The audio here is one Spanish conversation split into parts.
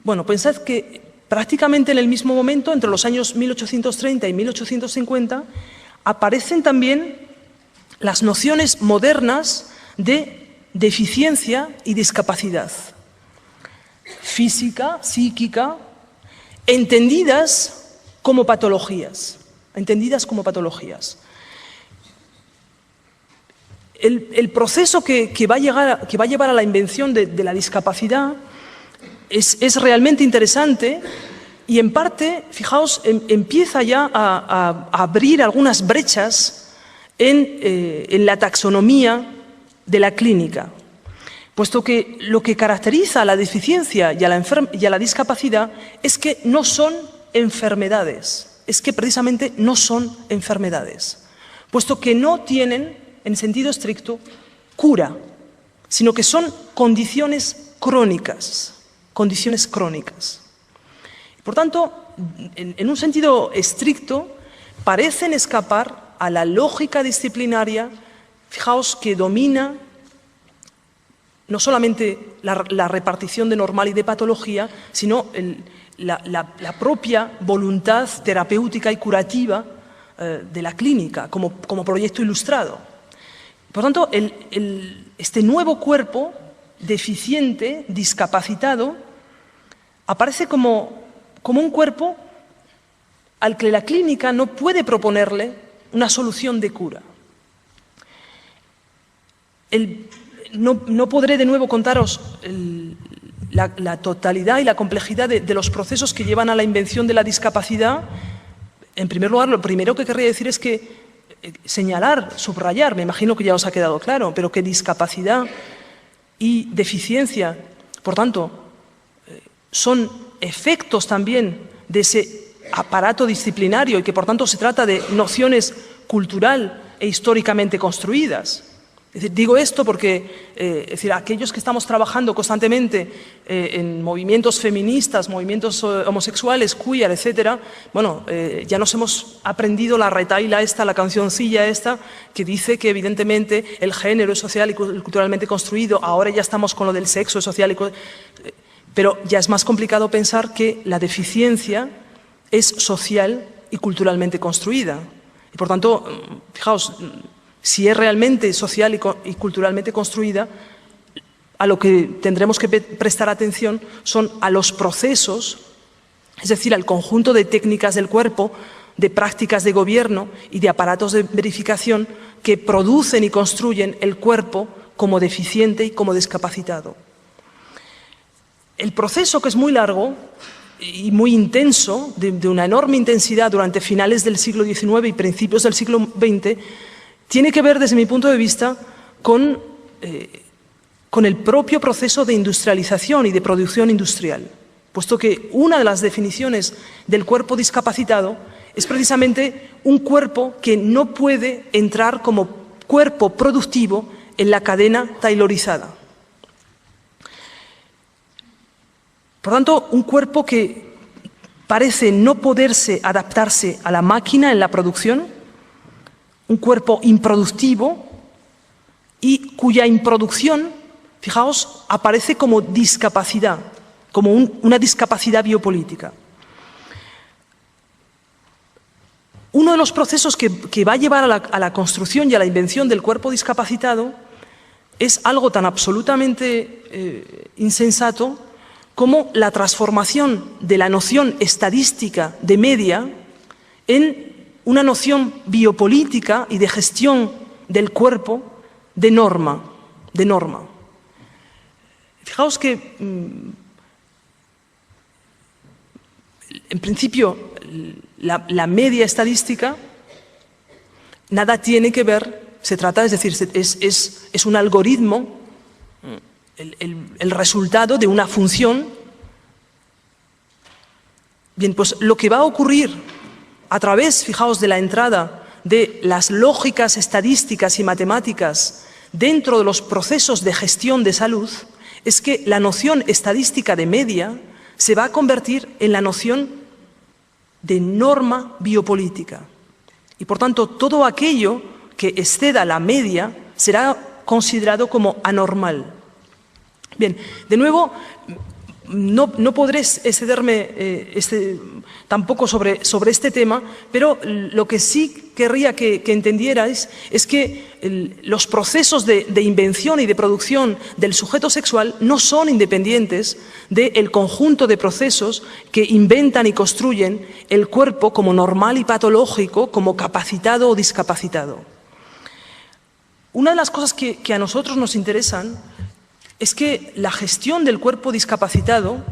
Bueno, pensad que prácticamente en el mismo momento, entre los años 1830 y 1850, aparecen también las nociones modernas de deficiencia y discapacidad física, psíquica, entendidas como patologías. El proceso que va a llevar a la invención de la discapacidad es realmente interesante y, en parte, fijaos, empieza ya a abrir algunas brechas en la taxonomía de la clínica, puesto que lo que caracteriza a la deficiencia y a la discapacidad es que no son enfermedades, precisamente no son enfermedades, puesto que no tienen, en sentido estricto, cura, sino que son condiciones crónicas. Por tanto, en un sentido estricto, parecen escapar a la lógica disciplinaria, fijaos, que domina no solamente la repartición de normal y de patología, sino la propia voluntad terapéutica y curativa de la clínica, como proyecto ilustrado. Por tanto, este nuevo cuerpo deficiente, discapacitado, aparece como un cuerpo al que la clínica no puede proponerle una solución de cura. No podré de nuevo contaros la totalidad y la complejidad de los procesos que llevan a la invención de la discapacidad. En primer lugar, lo primero que querría decir es que señalar, subrayar, me imagino que ya os ha quedado claro, pero que discapacidad y deficiencia, por tanto, son efectos también de ese aparato disciplinario y que, por tanto, se trata de nociones cultural e históricamente construidas. Es decir, digo esto porque aquellos que estamos trabajando constantemente en movimientos feministas, movimientos homosexuales, queer, etcétera, bueno, ya nos hemos aprendido la retahíla esta, la cancioncilla esta, que dice que evidentemente el género es social y culturalmente construido. Ahora ya estamos con lo del sexo es social pero ya es más complicado pensar que la deficiencia es social y culturalmente construida. Y por tanto, fijaos, si es realmente social y culturalmente construida, a lo que tendremos que prestar atención son a los procesos, es decir, al conjunto de técnicas del cuerpo, de prácticas de gobierno y de aparatos de verificación que producen y construyen el cuerpo como deficiente y como discapacitado. El proceso, que es muy largo y muy intenso, de una enorme intensidad durante finales del siglo XIX y principios del siglo XX, tiene que ver, desde mi punto de vista, con el propio proceso de industrialización y de producción industrial, puesto que una de las definiciones del cuerpo discapacitado es precisamente un cuerpo que no puede entrar como cuerpo productivo en la cadena taylorizada. Por tanto, un cuerpo que parece no poderse adaptarse a la máquina en la producción, un cuerpo improductivo y cuya improducción, fijaos, aparece como discapacidad, como una discapacidad biopolítica. Uno de los procesos que va a llevar a la construcción y a la invención del cuerpo discapacitado es algo tan absolutamente insensato como la transformación de la noción estadística de media en una noción biopolítica y de gestión del cuerpo de norma. Fijaos que, en principio, la media estadística nada tiene que ver, se trata, es decir, es un algoritmo, el resultado de una función. Bien, pues lo que va a ocurrir a través, fijaos, de la entrada de las lógicas estadísticas y matemáticas dentro de los procesos de gestión de salud es que la noción estadística de media se va a convertir en la noción de norma biopolítica. Y, por tanto, todo aquello que exceda la media será considerado como anormal. Bien, de nuevo, no podré excederme tampoco sobre este tema, pero lo que sí querría que entendierais es que los procesos de invención y de producción del sujeto sexual no son independientes del conjunto de procesos que inventan y construyen el cuerpo como normal y patológico, como capacitado o discapacitado. Una de las cosas que a nosotros nos interesan es que la gestión del cuerpo discapacitado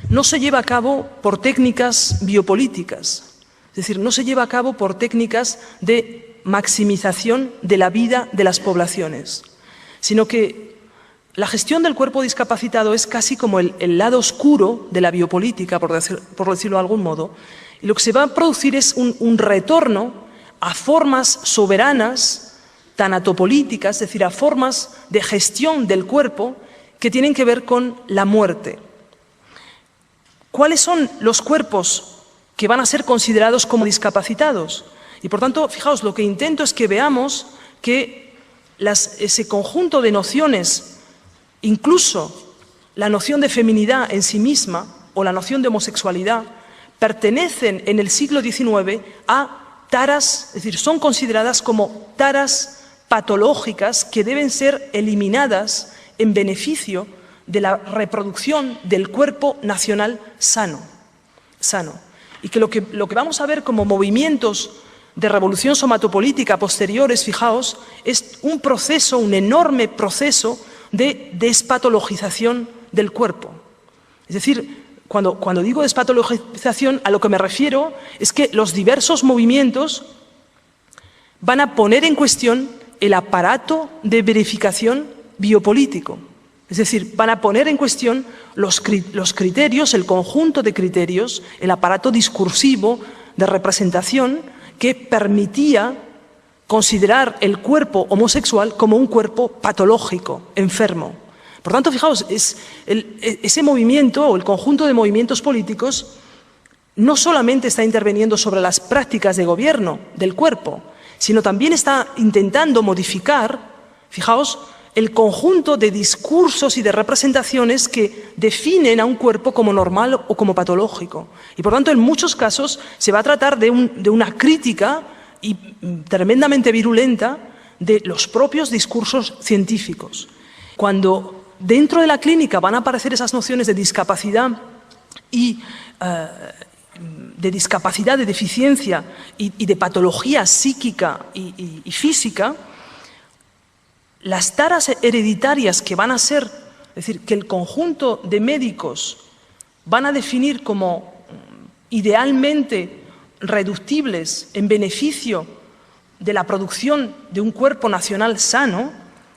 no se lleva a cabo por técnicas biopolíticas, es decir, no se lleva a cabo por técnicas de maximización de la vida de las poblaciones, sino que la gestión del cuerpo discapacitado es casi como el lado oscuro de la biopolítica, por decirlo de algún modo, y lo que se va a producir es un retorno a formas soberanas, tanatopolíticas, es decir, a formas de gestión del cuerpo que tienen que ver con la muerte. ¿Cuáles son los cuerpos que van a ser considerados como discapacitados? Y por tanto, fijaos, lo que intento es que veamos que ese conjunto de nociones, incluso la noción de feminidad en sí misma o la noción de homosexualidad, pertenecen en el siglo XIX a taras, es decir, son consideradas como taras patológicas que deben ser eliminadas en beneficio de la reproducción del cuerpo nacional sano. Y que lo que vamos a ver como movimientos de revolución somatopolítica posteriores, fijaos, es un proceso, un enorme proceso de despatologización del cuerpo. Es decir, cuando digo despatologización, a lo que me refiero es que los diversos movimientos van a poner en cuestión el aparato de verificación biopolítico. Es decir, van a poner en cuestión los criterios, el conjunto de criterios, el aparato discursivo de representación que permitía considerar el cuerpo homosexual como un cuerpo patológico, enfermo. Por tanto, fijaos, ese movimiento o el conjunto de movimientos políticos no solamente está interviniendo sobre las prácticas de gobierno del cuerpo, sino también está intentando modificar, fijaos, el conjunto de discursos y de representaciones que definen a un cuerpo como normal o como patológico. Y por tanto, en muchos casos se va a tratar de una crítica y tremendamente virulenta de los propios discursos científicos. Cuando dentro de la clínica van a aparecer esas nociones de discapacidad y de deficiencia y de patología psíquica y física, las taras hereditarias que van a ser, es decir, que el conjunto de médicos van a definir como idealmente reductibles en beneficio de la producción de un cuerpo nacional sano,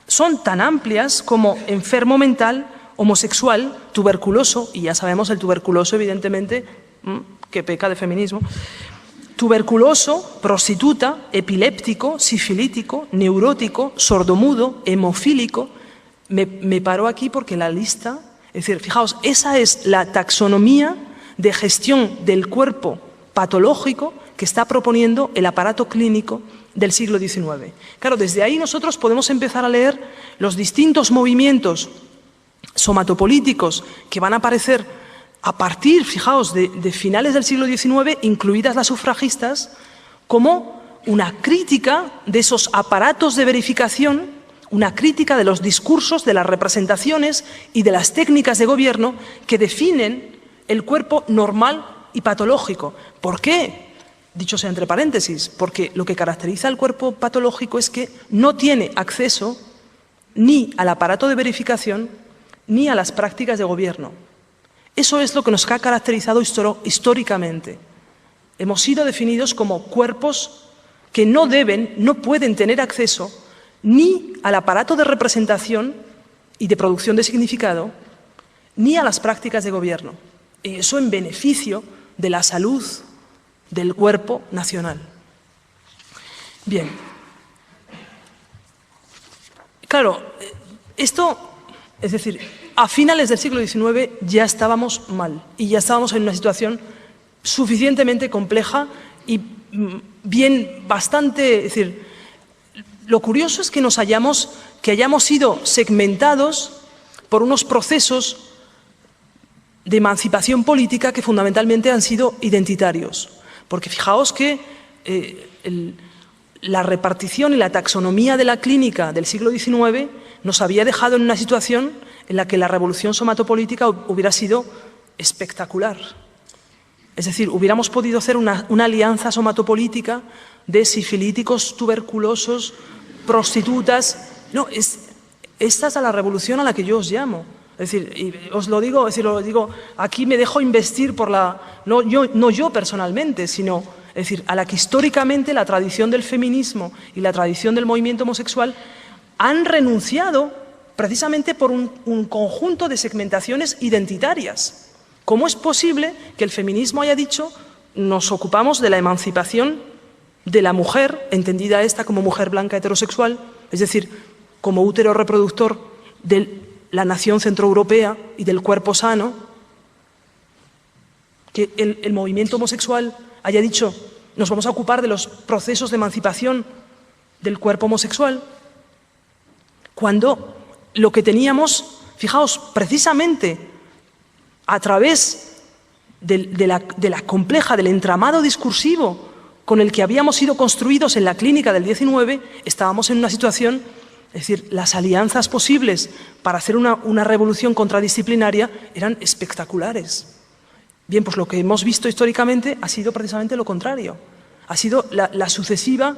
son tan amplias como enfermo mental, homosexual, tuberculoso, y ya sabemos el tuberculoso evidentemente que peca de feminismo, tuberculoso, prostituta, epiléptico, sifilítico, neurótico, sordomudo, hemofílico. Me paro aquí porque la lista, es decir, fijaos, esa es la taxonomía de gestión del cuerpo patológico que está proponiendo el aparato clínico del siglo XIX. Claro, desde ahí nosotros podemos empezar a leer los distintos movimientos somatopolíticos que van a aparecer a partir, fijaos, de finales del siglo XIX, incluidas las sufragistas, como una crítica de esos aparatos de verificación, una crítica de los discursos, de las representaciones y de las técnicas de gobierno que definen el cuerpo normal y patológico. ¿Por qué? Dicho sea entre paréntesis, porque lo que caracteriza al cuerpo patológico es que no tiene acceso ni al aparato de verificación ni a las prácticas de gobierno. Eso es lo que nos ha caracterizado históricamente. Hemos sido definidos como cuerpos que no pueden tener acceso ni al aparato de representación y de producción de significado, ni a las prácticas de gobierno. Y eso en beneficio de la salud del cuerpo nacional. Bien. Claro, esto, es decir, a finales del siglo XIX ya estábamos mal y ya estábamos en una situación suficientemente compleja y bastante, es decir, lo curioso es que hayamos sido segmentados por unos procesos de emancipación política que fundamentalmente han sido identitarios. Porque fijaos que la repartición y la taxonomía de la clínica del siglo XIX nos había dejado en una situación en la que la revolución somatopolítica hubiera sido espectacular. Es decir, hubiéramos podido hacer una alianza somatopolítica de sifilíticos, tuberculosos, prostitutas. No, esta es a la revolución a la que yo os llamo. Es decir, y os lo digo, aquí me dejo investir por no yo personalmente, sino, es decir, a la que históricamente la tradición del feminismo y la tradición del movimiento homosexual han renunciado precisamente por un conjunto de segmentaciones identitarias. ¿Cómo es posible que el feminismo haya dicho nos ocupamos de la emancipación de la mujer, entendida esta como mujer blanca heterosexual, es decir, como útero reproductor de la nación centroeuropea y del cuerpo sano, que el movimiento homosexual haya dicho nos vamos a ocupar de los procesos de emancipación del cuerpo homosexual, cuando lo que teníamos, fijaos, precisamente a través del entramado discursivo con el que habíamos sido construidos en la clínica del 19, estábamos en una situación, es decir, las alianzas posibles para hacer una revolución contradisciplinaria eran espectaculares. Bien, pues lo que hemos visto históricamente ha sido precisamente lo contrario. Ha sido la sucesiva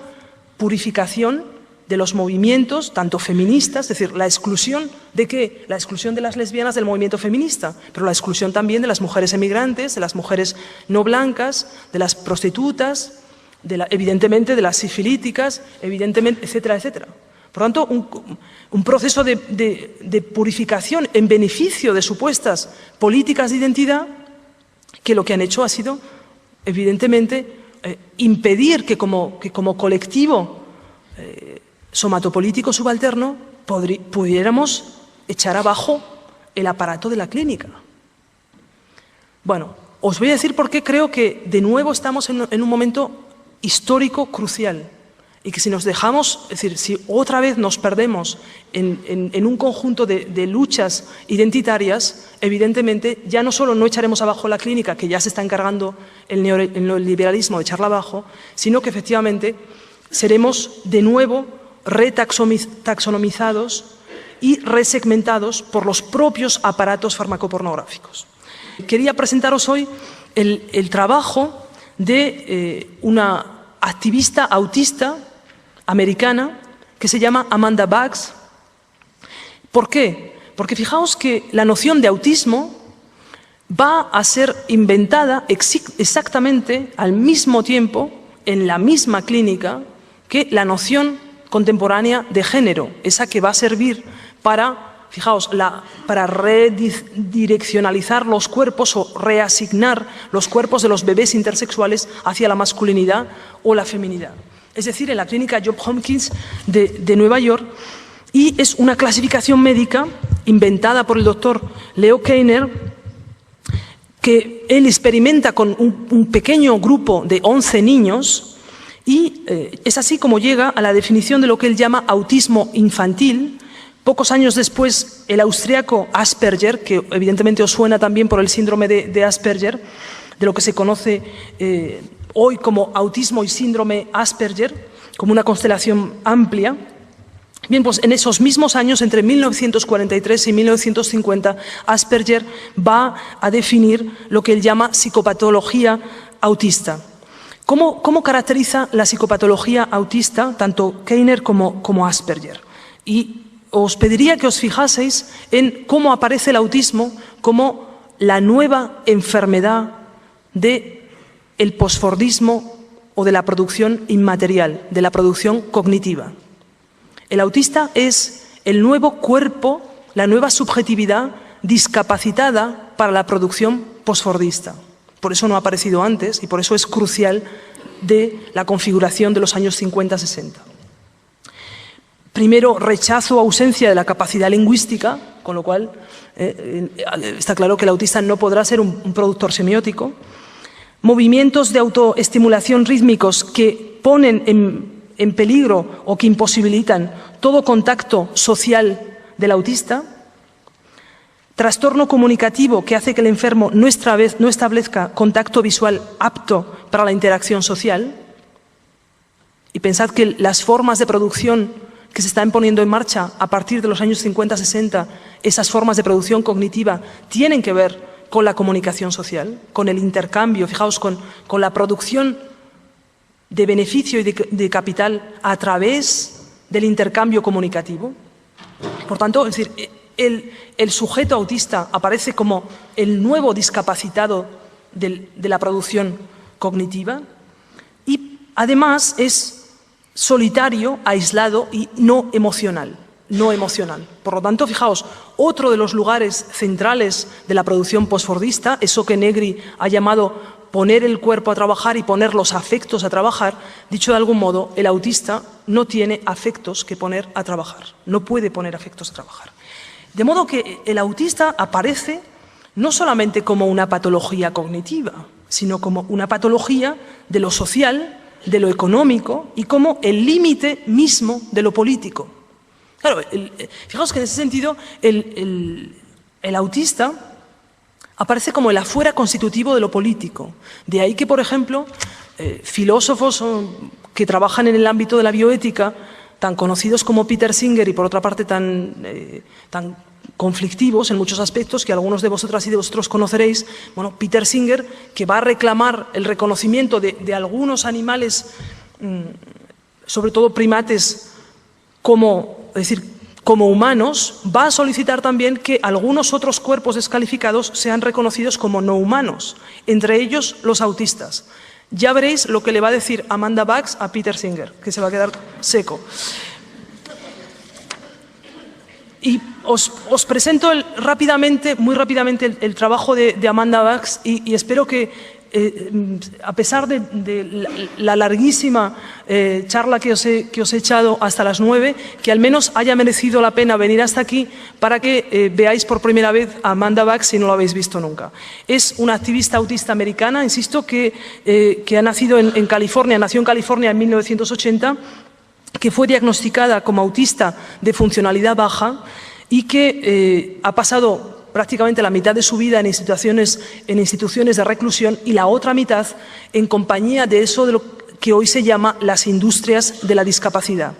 purificación de los movimientos, tanto feministas, es decir, la exclusión de ¿qué? La exclusión de las lesbianas del movimiento feminista, pero la exclusión también de las mujeres emigrantes, de las mujeres no blancas, de las prostitutas, evidentemente de las sifilíticas, evidentemente, etcétera, etcétera. Por lo tanto, un proceso de purificación en beneficio de supuestas políticas de identidad que lo que han hecho ha sido, evidentemente, impedir que como colectivo somatopolítico subalterno pudiéramos echar abajo el aparato de la clínica. Bueno, os voy a decir por qué creo que de nuevo estamos en un momento histórico crucial y que si nos dejamos, es decir, si otra vez nos perdemos en un conjunto de luchas identitarias, evidentemente ya no solo no echaremos abajo la clínica, que ya se está encargando el neoliberalismo de echarla abajo, sino que efectivamente seremos de nuevo retaxonomizados y resegmentados por los propios aparatos farmacopornográficos. Quería presentaros hoy el trabajo de una activista autista americana que se llama Amanda Baggs. ¿Por qué? Porque fijaos que la noción de autismo va a ser inventada exactamente al mismo tiempo, en la misma clínica, que la noción contemporánea de género, esa que va a servir para, fijaos, para redireccionalizar los cuerpos o reasignar los cuerpos de los bebés intersexuales hacia la masculinidad o la feminidad. Es decir, en la clínica Johns Hopkins de Nueva York, y es una clasificación médica inventada por el doctor Leo Kanner, que él experimenta con un pequeño grupo de 11 niños. Y es así como llega a la definición de lo que él llama autismo infantil. Pocos años después, el austriaco Asperger, que evidentemente os suena también por el síndrome de Asperger, de lo que se conoce hoy como autismo y síndrome Asperger, como una constelación amplia. Bien, pues en esos mismos años, entre 1943 y 1950, Asperger va a definir lo que él llama psicopatología autista. ¿Cómo caracteriza la psicopatología autista tanto Kanner como Asperger? Y os pediría que os fijaseis en cómo aparece el autismo como la nueva enfermedad del posfordismo o de la producción inmaterial, de la producción cognitiva. El autista es el nuevo cuerpo, la nueva subjetividad discapacitada para la producción posfordista. Por eso no ha aparecido antes y por eso es crucial de la configuración de los años 50-60. Primero, rechazo o ausencia de la capacidad lingüística, con lo cual está claro que el autista no podrá ser un productor semiótico. Movimientos de autoestimulación rítmicos que ponen en peligro o que imposibilitan todo contacto social del autista. Trastorno comunicativo que hace que el enfermo no establezca contacto visual apto para la interacción social. Y pensad que las formas de producción que se están poniendo en marcha a partir de los años 50-60, esas formas de producción cognitiva tienen que ver con la comunicación social, con el intercambio, fijaos, con la producción de beneficio y de capital a través del intercambio comunicativo. Por tanto, es decir, el sujeto autista aparece como el nuevo discapacitado de la producción cognitiva y además es solitario, aislado y no emocional. Por lo tanto, fijaos, otro de los lugares centrales de la producción postfordista, eso que Negri ha llamado poner el cuerpo a trabajar y poner los afectos a trabajar, dicho de algún modo, el autista no tiene afectos que poner a trabajar, no puede poner afectos a trabajar. De modo que el autista aparece no solamente como una patología cognitiva, sino como una patología de lo social, de lo económico y como el límite mismo de lo político. Claro, fijaos que en ese sentido el autista aparece como el afuera constitutivo de lo político. De ahí que, por ejemplo, filósofos que trabajan en el ámbito de la bioética, tan conocidos como Peter Singer y por otra parte tan conflictivos en muchos aspectos que algunos de vosotras y de vosotros conoceréis. Bueno, Peter Singer, que va a reclamar el reconocimiento de algunos animales, sobre todo primates, como humanos, va a solicitar también que algunos otros cuerpos descalificados sean reconocidos como no humanos, entre ellos los autistas. Ya veréis lo que le va a decir Amanda Bax a Peter Singer, que se va a quedar seco. Y os presento rápidamente, muy rápidamente, el trabajo de Amanda Bax y espero que, a pesar de la larguísima charla que os he echado hasta las 9, que al menos haya merecido la pena venir hasta aquí para que veáis por primera vez a Amanda Bax si no lo habéis visto nunca. Es una activista autista americana, insisto, que ha nacido en California, nació en California en 1980, que fue diagnosticada como autista de funcionalidad baja y que ha pasado prácticamente la mitad de su vida en instituciones de reclusión y la otra mitad en compañía de eso de lo que hoy se llama las industrias de la discapacidad.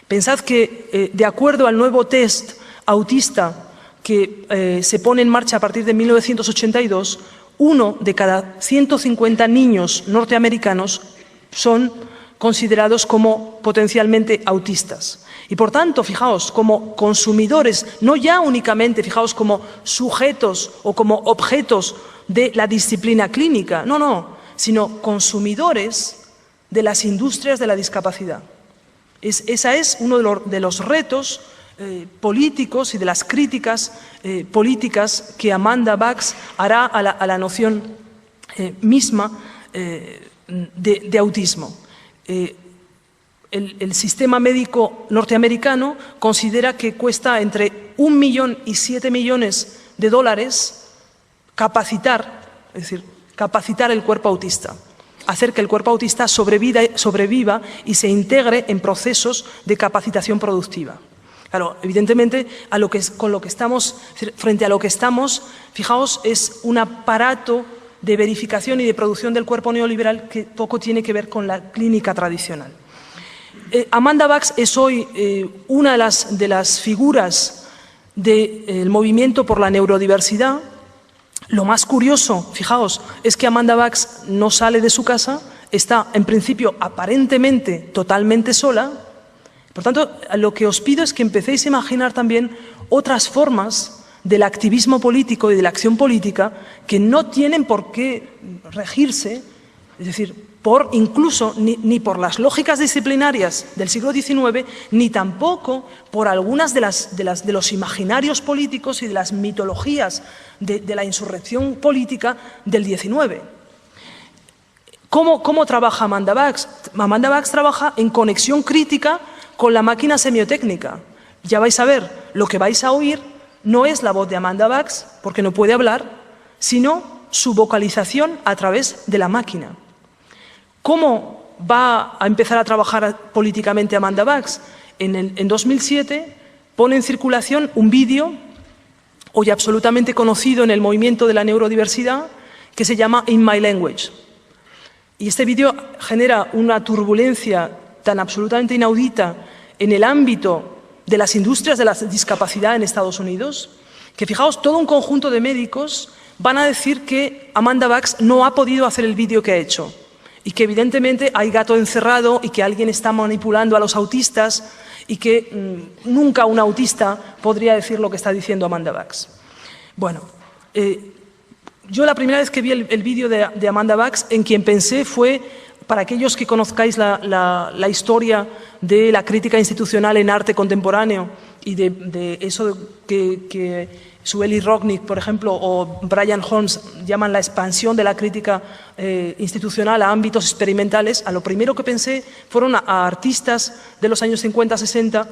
Pensad que, de acuerdo al nuevo test autista que se pone en marcha a partir de 1982, 1 de cada 150 niños norteamericanos son considerados como potencialmente autistas. Y por tanto, fijaos, como consumidores, no ya únicamente, fijaos, como sujetos o como objetos de la disciplina clínica, no, sino consumidores de las industrias de la discapacidad. Ese es uno de los retos políticos y de las críticas políticas que Amanda Bax hará a la noción misma de autismo. El sistema médico norteamericano considera que cuesta entre 1 millón y 7 millones de dólares capacitar el cuerpo autista, hacer que el cuerpo autista sobreviva y se integre en procesos de capacitación productiva. Claro, evidentemente, frente a lo que estamos, fijaos, es un aparato de verificación y de producción del cuerpo neoliberal que poco tiene que ver con la clínica tradicional. Amanda Bax es hoy una de las figuras del movimiento por la neurodiversidad. Lo más curioso, fijaos, es que Amanda Bax no sale de su casa, está en principio aparentemente totalmente sola. Por tanto, lo que os pido es que empecéis a imaginar también otras formas del activismo político y de la acción política que no tienen por qué regirse, es decir, incluso ni por las lógicas disciplinarias del siglo XIX, ni tampoco por algunas de los imaginarios políticos y de las mitologías de la insurrección política del XIX. ¿Cómo trabaja Amanda Bax? Amanda Bax trabaja en conexión crítica con la máquina semiotécnica. Ya vais a ver, lo que vais a oír no es la voz de Amanda Bax, porque no puede hablar, sino su vocalización a través de la máquina. ¿Cómo va a empezar a trabajar políticamente Amanda Bax? En 2007 pone en circulación un vídeo hoy absolutamente conocido en el movimiento de la neurodiversidad, que se llama In My Language. Y este vídeo genera una turbulencia tan absolutamente inaudita en el ámbito de las industrias de la discapacidad en Estados Unidos, que fijaos, todo un conjunto de médicos van a decir que Amanda Bucks no ha podido hacer el vídeo que ha hecho y que evidentemente hay gato encerrado y que alguien está manipulando a los autistas y que nunca un autista podría decir lo que está diciendo Amanda Bucks. Bueno, yo la primera vez que vi el vídeo de Amanda Bucks, en quien pensé fue, para aquellos que conozcáis la historia de la crítica institucional en arte contemporáneo y de eso que Sueli Rocknick, por ejemplo, o Brian Holmes llaman la expansión de la crítica institucional a ámbitos experimentales, a lo primero que pensé fueron a artistas de los años 50, 60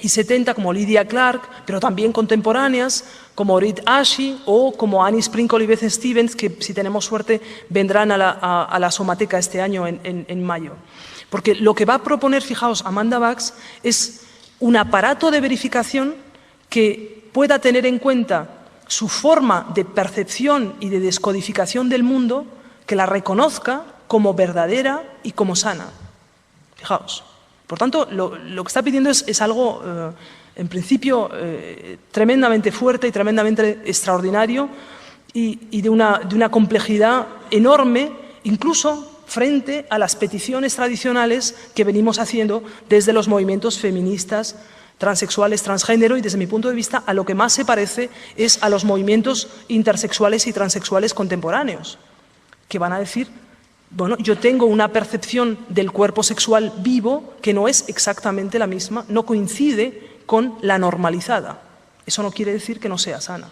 y 70 como Lydia Clark, pero también contemporáneas como Reed Ashby o como Annie Sprinkle y Beth Stevens, que si tenemos suerte vendrán a la Somateca este año en mayo. Porque lo que va a proponer, fijaos, Amanda Bucks es un aparato de verificación que pueda tener en cuenta su forma de percepción y de descodificación del mundo, que la reconozca como verdadera y como sana. Fijaos. Por tanto, lo que está pidiendo es algo, en principio, tremendamente fuerte y tremendamente extraordinario y de una complejidad enorme, incluso frente a las peticiones tradicionales que venimos haciendo desde los movimientos feministas, transexuales, transgénero, y desde mi punto de vista a lo que más se parece es a los movimientos intersexuales y transexuales contemporáneos, que van a decir, bueno, yo tengo una percepción del cuerpo sexual vivo que no es exactamente la misma, no coincide con la normalizada. Eso no quiere decir que no sea sana.